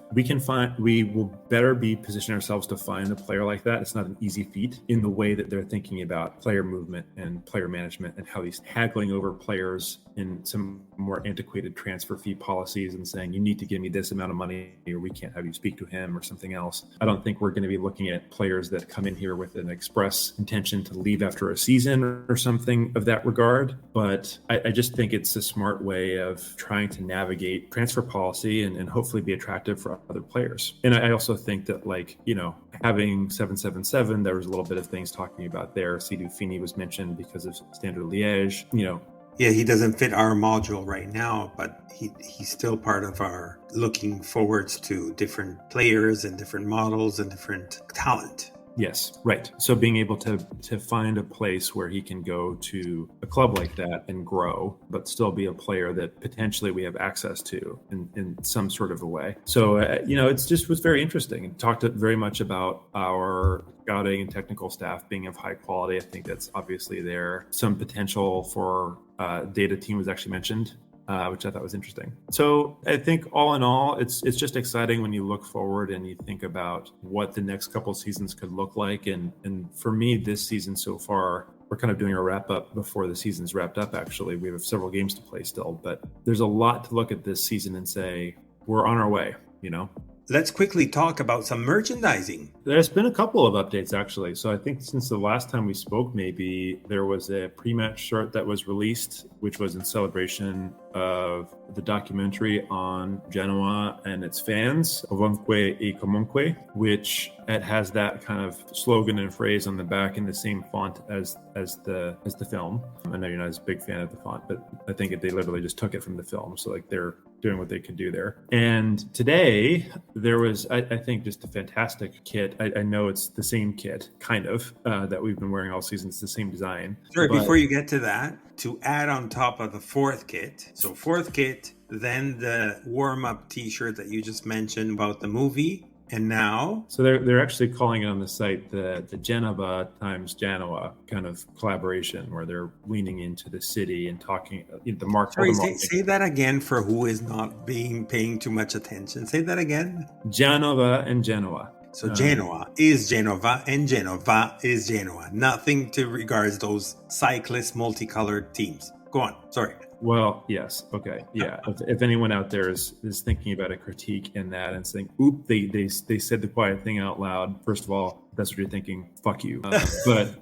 [SPEAKER 5] we will better be positioning ourselves to find a player like that. It's not an easy feat in the way that they're thinking about player movement and player management, and how he's haggling over players in some more antiquated transfer fee policies and saying, you need to give me this amount of money or we can't have you speak to him or something else. I don't think we're going to be looking at players that come in here with an express intention to leave after a season or something of that regard. But I just think it's a smart way of trying to navigate transfer policy and hopefully be attractive for other players. And I also think that, like, you know, having 777, there was a little bit of things talking about there. Sidou Fini was mentioned because of Standard Liège, you know.
[SPEAKER 4] Yeah, he doesn't fit our module right now, but he's still part of our looking forwards to different players and different models and different talent.
[SPEAKER 5] Yes, right. So being able to find a place where he can go to a club like that and grow, but still be a player that potentially we have access to in some sort of a way. So, you know, it's just was very interesting, and talked very much about our scouting and technical staff being of high quality. I think that's obviously there. Some potential for data team was actually mentioned, which I thought was interesting. So I think all in all, it's just exciting when you look forward and you think about what the next couple of seasons could look like. And for me, this season so far, we're kind of doing a wrap up before the season's wrapped up. Actually, we have several games to play still, but there's a lot to look at this season and say, we're on our way, you know?
[SPEAKER 4] Let's quickly talk about some merchandising.
[SPEAKER 5] There's been a couple of updates, actually. So I think since the last time we spoke, maybe there was a pre-match shirt that was released, which was in celebration of the documentary on Genoa and its fans, Ovunque e Comunque, which it has that kind of slogan and phrase on the back in the same font as the film. I know you're not as a big fan of the font, but I think they literally just took it from the film. So, like, they're doing what they could do there. And today there was, I think, just a fantastic kit. I know it's the same kit, kind of, that we've been wearing all season. It's the same design.
[SPEAKER 4] Sorry, before you get to that, to add on top of the fourth kit. So fourth kit, then the warm-up t-shirt that you just mentioned about the movie. And now?
[SPEAKER 5] So they're actually calling it on the site the Genova times Genoa kind of collaboration, where they're leaning into the city and talking the market.
[SPEAKER 4] Sorry, say that again for who is not paying too much attention. Say that again.
[SPEAKER 5] Genova and Genoa.
[SPEAKER 4] So Genoa is Genova and Genova is Genoa. Nothing to regards those cyclist multicolored teams. Go on. Sorry.
[SPEAKER 5] Well, yes. Okay. Yeah. If anyone out there is thinking about a critique in that and saying, oop, they said the quiet thing out loud. First of all, that's what you're thinking. Fuck you. But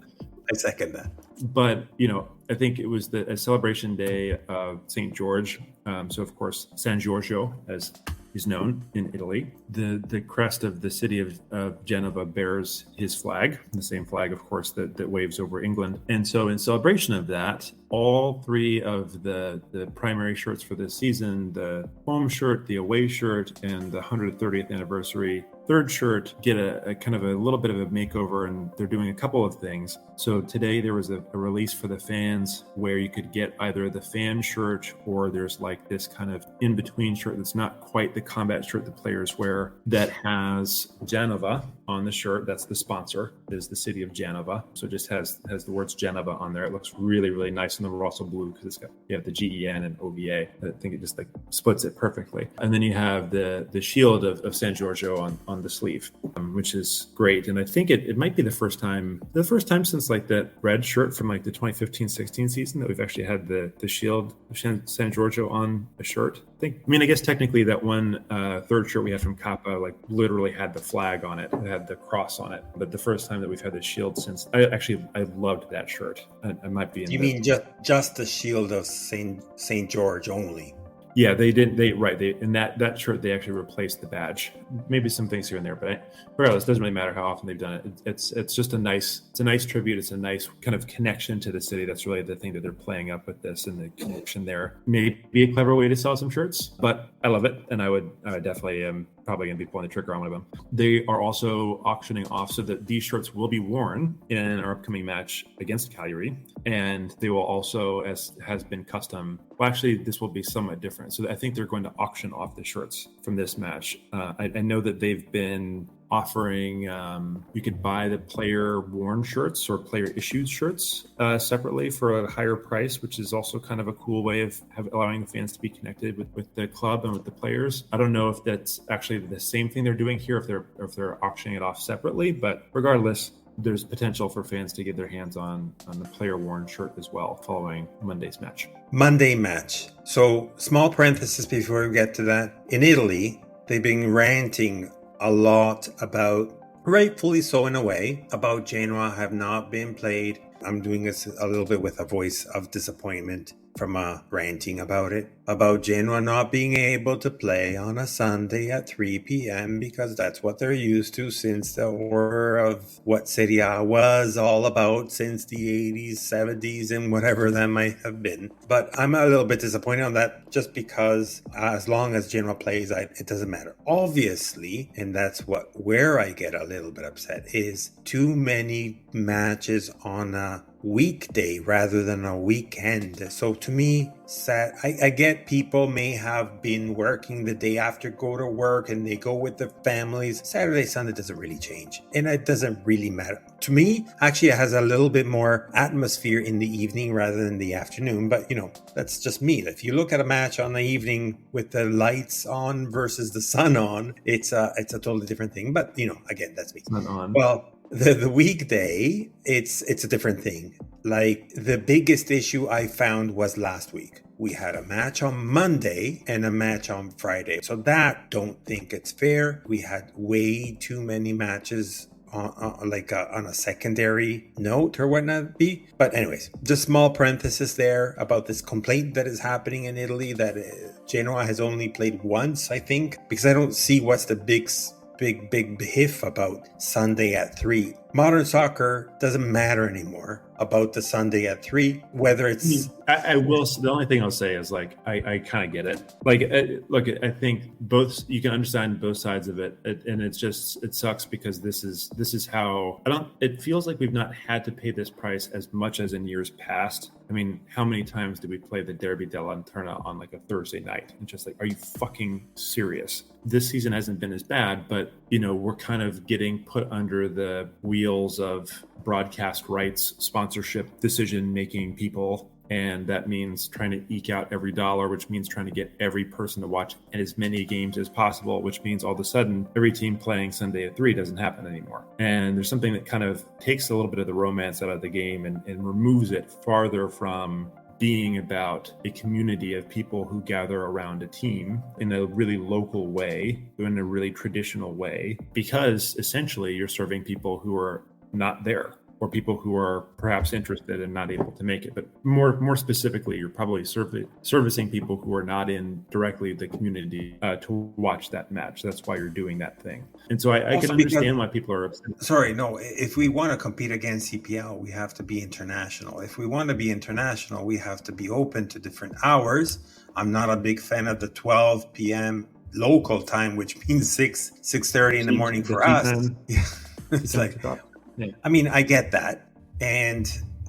[SPEAKER 4] I second that.
[SPEAKER 5] But, you know, I think it was a celebration day of St. George. So, of course, San Giorgio, as is known in Italy. The crest of the city of Genova bears his flag, the same flag, of course, that waves over England. And so in celebration of that, all three of the primary shirts for this season, the home shirt, the away shirt, and the 130th anniversary third shirt, get a kind of a little bit of a makeover, and they're doing a couple of things. So today there was a release for the fans where you could get either the fan shirt, or there's like this kind of in-between shirt that's not quite the combat shirt the players wear, that has Genova on the shirt. That's the sponsor, is the city of Genova. So it just has the words Genova on there. It looks really, really nice, and the Rosso blue, because it's got, you have the GEN and OVA. I think it just like splits it perfectly. And then you have the shield of San Giorgio on the sleeve, which is great. And I think it might be the first time since like that red shirt from like the 2015-16 season that we've actually had the shield of San Giorgio on a shirt. I guess technically that one third shirt we had from Kappa like literally had the flag on it. It had the cross on it. But the first time that we've had the shield since, I loved that shirt. I might be in
[SPEAKER 4] You mean just the shield of Saint George only?
[SPEAKER 5] Yeah, they didn't. In that shirt they actually replaced the badge. Maybe some things here and there, but regardless, it doesn't really matter how often they've done it. It's just a nice tribute. It's a nice kind of connection to the city. That's really the thing that they're playing up with this, and the connection there. Maybe a clever way to sell some shirts, but I love it, and I would definitely probably going to be pulling the trigger on one of them. They are also auctioning off so that these shirts will be worn in our upcoming match against Cagliari. And they will also, as has been custom, well, actually, this will be somewhat different. So I think they're going to auction off the shirts from this match. I know that they've been offering, you could buy the player worn shirts or player issued shirts separately for a higher price, which is also kind of a cool way of allowing the fans to be connected with the club and with the players. I don't know if that's actually the same thing they're doing here, if they're auctioning it off separately, but regardless, there's potential for fans to get their hands on the player worn shirt as well following Monday's match.
[SPEAKER 4] Monday match. So small parenthesis before we get to that. In Italy, they've been ranting a lot about, rightfully so in a way, about Genoa have not been played. I'm doing this a little bit with a voice of disappointment from ranting about it, about Genoa not being able to play on a Sunday at 3 p.m. because that's what they're used to since the order of what Serie A was all about since the 80s, 70s, and whatever that might have been. But I'm a little bit disappointed on that just because as long as Genoa plays, it doesn't matter. Obviously, and that's where I get a little bit upset, is too many matches on a weekday rather than a weekend. So to me, sad. I get people may have been working the day after, go to work, and they go with their families. Saturday, Sunday doesn't really change, and it doesn't really matter. To me, actually, it has a little bit more atmosphere in the evening rather than the afternoon, but that's just me. If you look at a match on the evening with the lights on versus the sun on, it's a totally different thing. But again, that's me.
[SPEAKER 5] Sun on.
[SPEAKER 4] Well, the weekday, it's a different thing. Like, the biggest issue I found was last week. We had a match on Monday and a match on Friday. So that, don't think it's fair. We had way too many matches on a secondary note or whatnot be. But anyways, just small parenthesis there about this complaint that is happening in Italy that Genoa has only played once, I think, because I don't see what's the big hiff about Sunday at 3. Modern soccer doesn't matter anymore about the Sunday at 3, whether it's...
[SPEAKER 5] I will. The only thing I'll say is I kind of get it. Look, I think you can understand both sides of it, and it sucks because this is how it feels like we've not had to pay this price as much as in years past. I mean, how many times did we play the Derby della Lanterna on a Thursday night? And just are you fucking serious? This season hasn't been as bad, but we're kind of getting put under the wheels of broadcast rights, sponsorship, decision-making people. And that means trying to eke out every dollar, which means trying to get every person to watch as many games as possible, which means all of a sudden every team playing Sunday at 3 doesn't happen anymore. And there's something that kind of takes a little bit of the romance out of the game and removes it farther from being about a community of people who gather around a team in a really local way, in a really traditional way, because essentially you're serving people who are not there, or people who are perhaps interested and not able to make it. But more specifically, you're probably servicing people who are not in directly the community to watch that match. That's why you're doing that thing. And so I can understand why people are upset.
[SPEAKER 4] Sorry, no. If we want to compete against CPL, we have to be international. If we want to be international, we have to be open to different hours. I'm not a big fan of the 12 p.m. local time, which means 6:30 in the morning for us. It's
[SPEAKER 5] Yeah.
[SPEAKER 4] I mean, I get that. And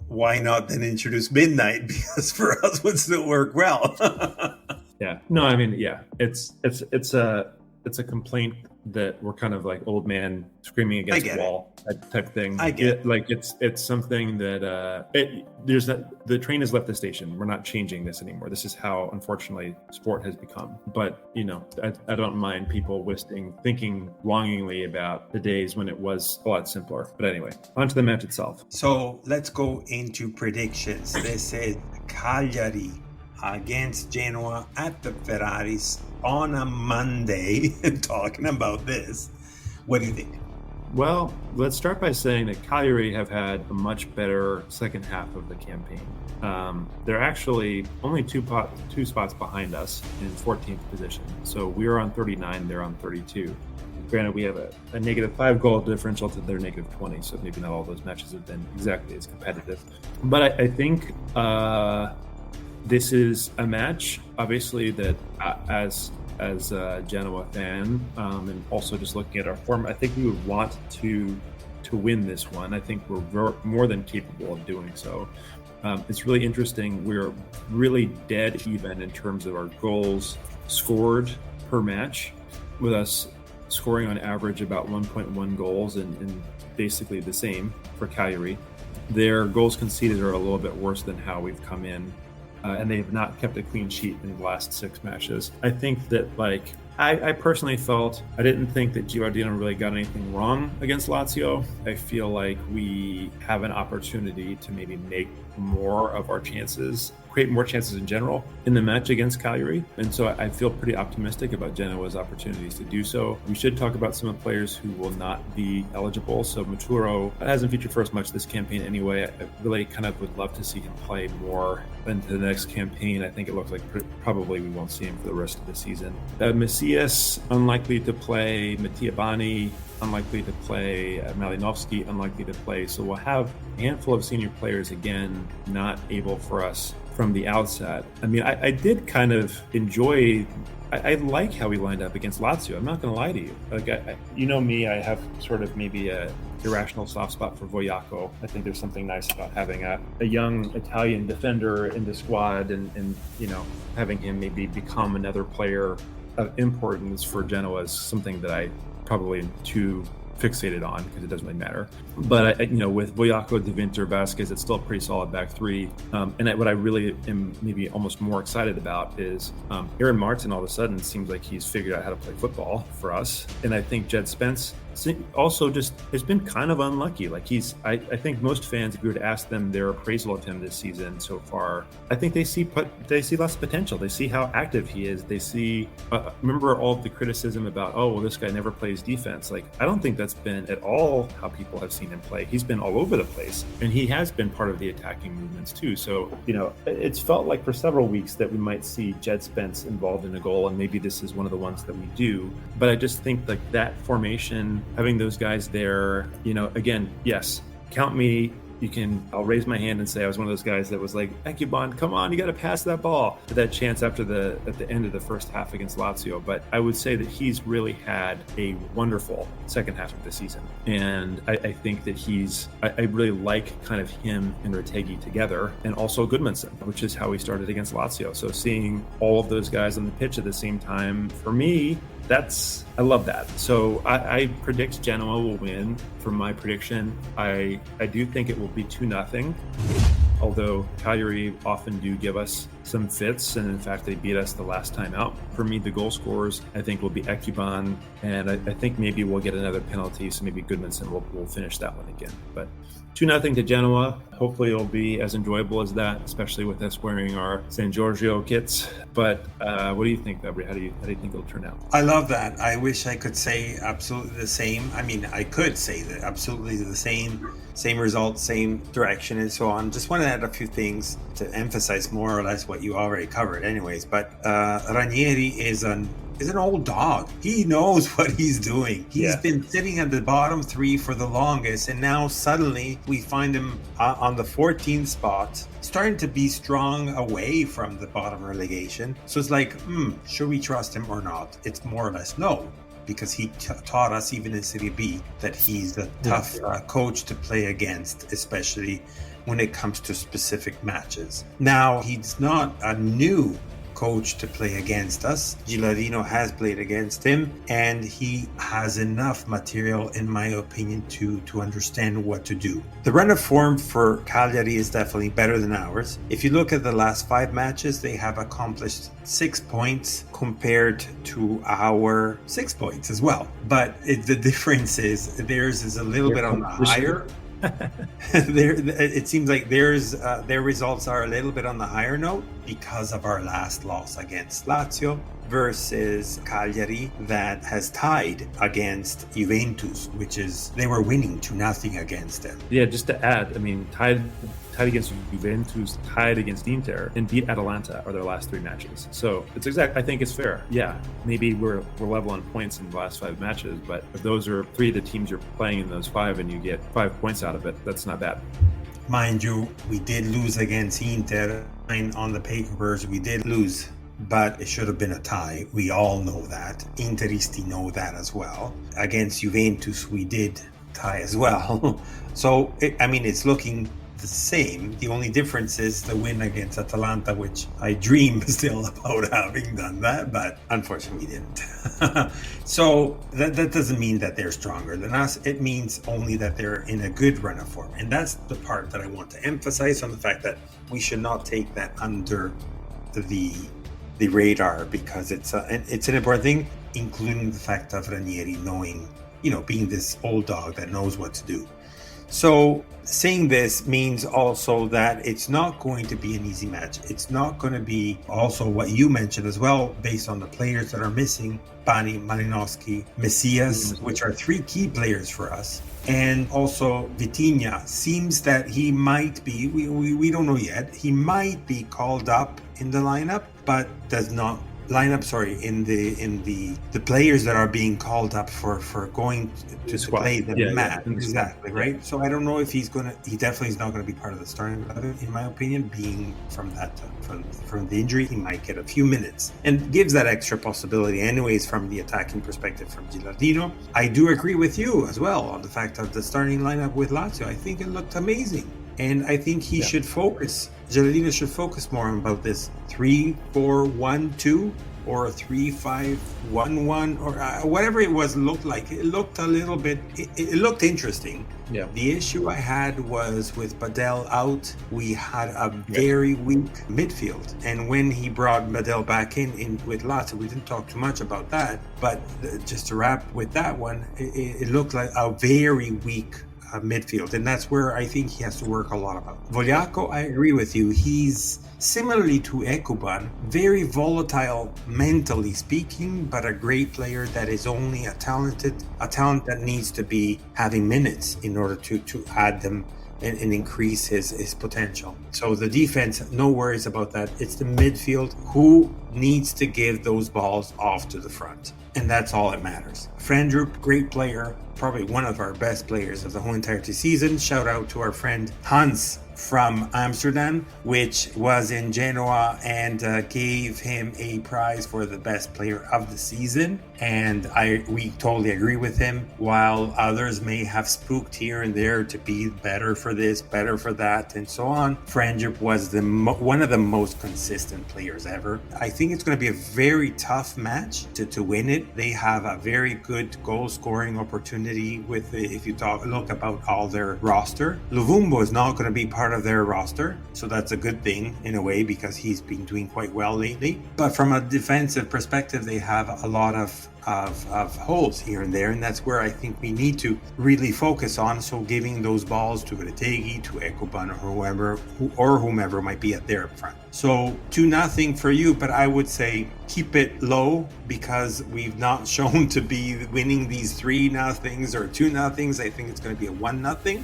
[SPEAKER 4] why not then introduce midnight? Because for us would still work well.
[SPEAKER 5] Yeah. No, I mean, yeah. It's a complaint that we're kind of like old man screaming against a wall type thing.
[SPEAKER 4] I get it.
[SPEAKER 5] It's something that the train has left the station. We're not changing this anymore. This is how, unfortunately, sport has become. But I don't mind people thinking longingly about the days when it was a lot simpler. But anyway, on to the match itself.
[SPEAKER 4] So let's go into predictions. They said Cagliari against Genoa at the Ferraris on a Monday. Talking about this, what do you think?
[SPEAKER 5] Well, let's start by saying that Cagliari have had a much better second half of the campaign. They're actually only two spots behind us in 14th position. So we're on 39, they're on 32. Granted, we have a negative 5 goal differential to their negative 20, so maybe not all those matches have been exactly as competitive. But I think this is a match, obviously, that as as a Genoa fan, and also just looking at our form, I think we would want to win this one. I think we're more than capable of doing so. It's really interesting. We're really dead even in terms of our goals scored per match, with us scoring on average about 1.1 goals and basically the same for Cagliari. Their goals conceded are a little bit worse than how we've come in, and they have not kept a clean sheet in the last 6 matches. I think that, I personally felt, I didn't think that Giordino really got anything wrong against Lazio. I feel like we have an opportunity to maybe make more of our chances, create more chances in general in the match against Cagliari. And so I feel pretty optimistic about Genoa's opportunities to do so. We should talk about some of the players who will not be eligible. So Maturo hasn't featured for us much this campaign anyway. I really kind of would love to see him play more into the next campaign. I think it looks like probably we won't see him for the rest of the season. Messias, unlikely to play. Mattia Bani, unlikely to play. Malinowski, unlikely to play. So we'll have a handful of senior players again not able for us from the outset. I mean, I did kind of enjoy, I like how we lined up against Lazio. I'm not going to lie to you. You know me, I have sort of maybe a irrational soft spot for Vogliacco. I think there's something nice about having a young Italian defender in the squad and having him maybe become another player of importance for Genoa is something that I probably am too fixated on because it doesn't really matter. But with Vogliacco, De Winter, Blazquez, it's still a pretty solid back three. And what I really am maybe almost more excited about is Aaron Martin all of a sudden seems like he's figured out how to play football for us. And I think Jed Spence also just has been kind of unlucky. I think most fans, if you were to ask them their appraisal of him this season so far, I think they see lots of potential. They see how active he is. They see, remember all of the criticism about, this guy never plays defense. I don't think that's been at all how people have seen him play. He's been all over the place, and he has been part of the attacking movements too. So, it's felt like for several weeks that we might see Jed Spence involved in a goal, and maybe this is one of the ones that we do. But I just think that formation, having those guys there, again, yes, count me. I'll raise my hand and say I was one of those guys that was like, Ekuban, come on, you got to pass that ball. That chance at the end of the first half against Lazio. But I would say that he's really had a wonderful second half of the season. And I think that I really like kind of him and Retegui together, and also Goodmanson, which is how we started against Lazio. So seeing all of those guys on the pitch at the same time, for me, I love that. So I predict Genoa will win. From my prediction, I do think it will be 2-0. Although Cagliari often do give us some fits, and in fact they beat us the last time out. For me, the goal scorers I think will be Ekuban, and I think maybe we'll get another penalty, so maybe Goodmanson will finish that one again. But 2-0 to Genoa. Hopefully it'll be as enjoyable as that, especially with us wearing our San Giorgio kits. But what do you think, Fabry? How do you think it'll turn out?
[SPEAKER 4] I love that. I wish I could say absolutely the same. I mean, I could say that absolutely the same result, same direction, and so on. Just want to add a few things to emphasize more or less what you already covered anyways. But Ranieri is an old dog. He knows what he's doing. He's been sitting at the bottom 3 for the longest, and now suddenly we find him on the 14th spot, starting to be strong away from the bottom relegation. So it's like, should we trust him or not? It's more or less no, because he taught us even in Serie B that he's a tough coach to play against, especially when it comes to specific matches. Now, he's not a new coach to play against us. Gilardino has played against him, and he has enough material, in my opinion, to understand what to do. The run of form for Cagliari is definitely better than ours. If you look at the last 5 matches, they have accomplished 6 points compared to our 6 points as well. But the difference is theirs is a little bit on the higher. It seems like their results are a little bit on the higher note because of our last loss against Lazio versus Cagliari that has tied against Juventus, which is they were winning 2-0 against them.
[SPEAKER 5] Yeah, just to add, I mean, tied against Juventus, tied against Inter, and beat Atalanta are their last 3 matches. So I think it's fair. Yeah, maybe we're level on points in the last 5 matches, but if those are 3 of the teams you're playing in those 5 and you get 5 points out of it, that's not bad.
[SPEAKER 4] Mind you, we did lose against Inter, and on the papers we did lose but it should have been a tie. We all know that. Interisti know that as well. Against Juventus, we did tie as well. So, it's looking the same. The only difference is the win against Atalanta, which I dream still about having done that, but unfortunately we didn't. So that doesn't mean that they're stronger than us. It means only that they're in a good run of form. And that's the part that I want to emphasize, on the fact that we should not take that under the radar, because it's an important thing, including the fact of Ranieri knowing, being this old dog that knows what to do. So saying this means also that it's not going to be an easy match. It's not going to be also what you mentioned as well, based on the players that are missing, Pani, Malinowski, Messias, which are three key players for us. And also Vitinha seems that he might be, we don't know yet, he might be called up in the lineup, but does not in the players that are being called up for going to play the match. Exactly, right? So I don't know if he definitely is not going to be part of the starting 11, in my opinion, being from the injury. He might get a few minutes and gives that extra possibility anyways from the attacking perspective from Gilardino. I do agree with you as well on the fact of the starting lineup with Lazio. I think it looked amazing. And I think he should focus, Gilardino should focus more on about this 3-4-1-2 or 3-5-1-1 or whatever it was looked like. It looked a little bit, it looked interesting.
[SPEAKER 5] Yeah.
[SPEAKER 4] The issue I had was with Badel out, we had a very weak midfield. And when he brought Badel back in with Lazio, we didn't talk too much about that. But just to wrap with that one, it looked like a very weak midfield, and that's where I think he has to work a lot about. Vogliacco, I agree with you. He's similarly to Ekuban, very volatile mentally speaking, but a great player that is only a talent that needs to be having minutes in order to add them and increase his potential. So the defense, no worries about that. It's the midfield who needs to give those balls off to the front. And that's all that matters. Frandrup, great player, probably one of our best players of the whole entire season. Shout out to our friend Hans from Amsterdam, which was in Genoa, and gave him a prize for the best player of the season. And we totally agree with him. While others may have spooked here and there to be better for this, better for that, and so on, Frandrup was one of the most consistent players ever. I think it's going to be a very tough match to win it. They have a very good goal scoring opportunity with, if you look about all their roster. Luvumbo is not going to be part of their roster, so that's a good thing in a way, because he's been doing quite well lately. But from a defensive perspective, they have a lot of holes here and there, and that's where I think we need to really focus on. So giving those balls to Retegi, to Ekuban, or whomever might be at their front. So 2-0 for you, but I would say keep it low, because we've not shown to be winning these 3-0s or 2-0s. I think it's going to be a 1-0.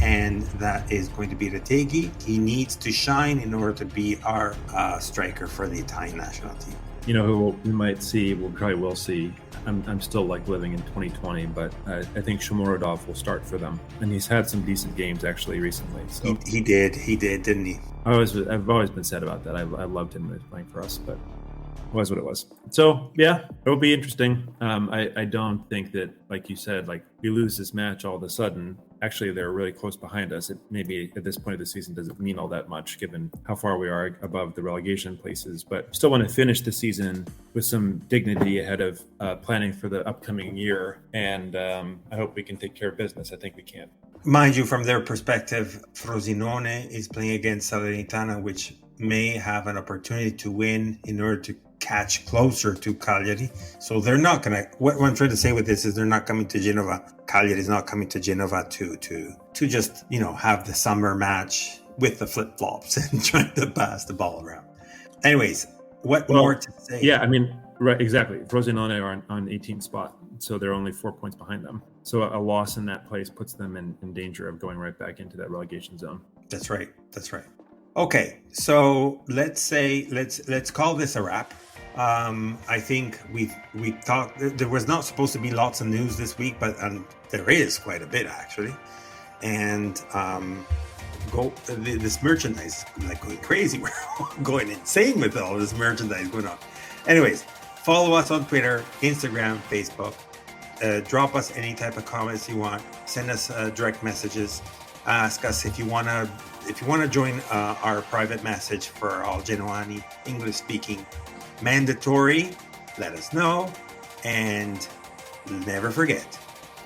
[SPEAKER 4] And that is going to be Retegi. He needs to shine in order to be our striker for the Italian national team.
[SPEAKER 5] You know who we might see, we probably will see. I'm still living in 2020, but I think Shomurodov will start for them, and he's had some decent games actually recently. So
[SPEAKER 4] he did, didn't he?
[SPEAKER 5] I've always been sad about that. I loved him playing for us, but it was what it was. So yeah, it'll be interesting. I don't think that, like you said, we lose this match all of a sudden. Actually, they're really close behind us. It maybe at this point of the season doesn't mean all that much, given how far we are above the relegation places. But still want to finish the season with some dignity ahead of planning for the upcoming year. And I hope we can take care of business. I think we can.
[SPEAKER 4] Mind you, from their perspective, Frosinone is playing against Salernitana, which may have an opportunity to win in order to catch closer to Cagliari. So they're not going to, what I'm trying to say with this is they're not coming to Genova. Cagliari is not coming to Genova to just, have the summer match with the flip-flops and trying to pass the ball around. Anyways, more to say?
[SPEAKER 5] Yeah, right, exactly. Frosinone are on 18th spot, so they're only 4 points behind them. So a loss in that place puts them in danger of going right back into that relegation zone.
[SPEAKER 4] That's right. Okay, so let's call this a wrap. I think we talked. There was not supposed to be lots of news this week, but there is quite a bit actually. And this merchandise like going crazy. We're going insane with all this merchandise going on. Anyways, follow us on Twitter, Instagram, Facebook. Drop us any type of comments you want. Send us direct messages. Ask us if you want to join our private message for all Genoani English speaking mandatory. Let us know, and never forget,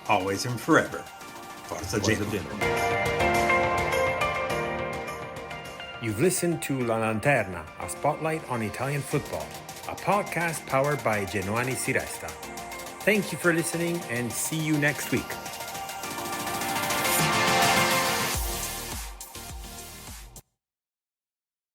[SPEAKER 4] always and forever, Forza Genoa.
[SPEAKER 8] You've listened to La Lanterna, a spotlight on Italian football, a podcast powered by Genoani Si Resta. Thank you for listening, and see you next week.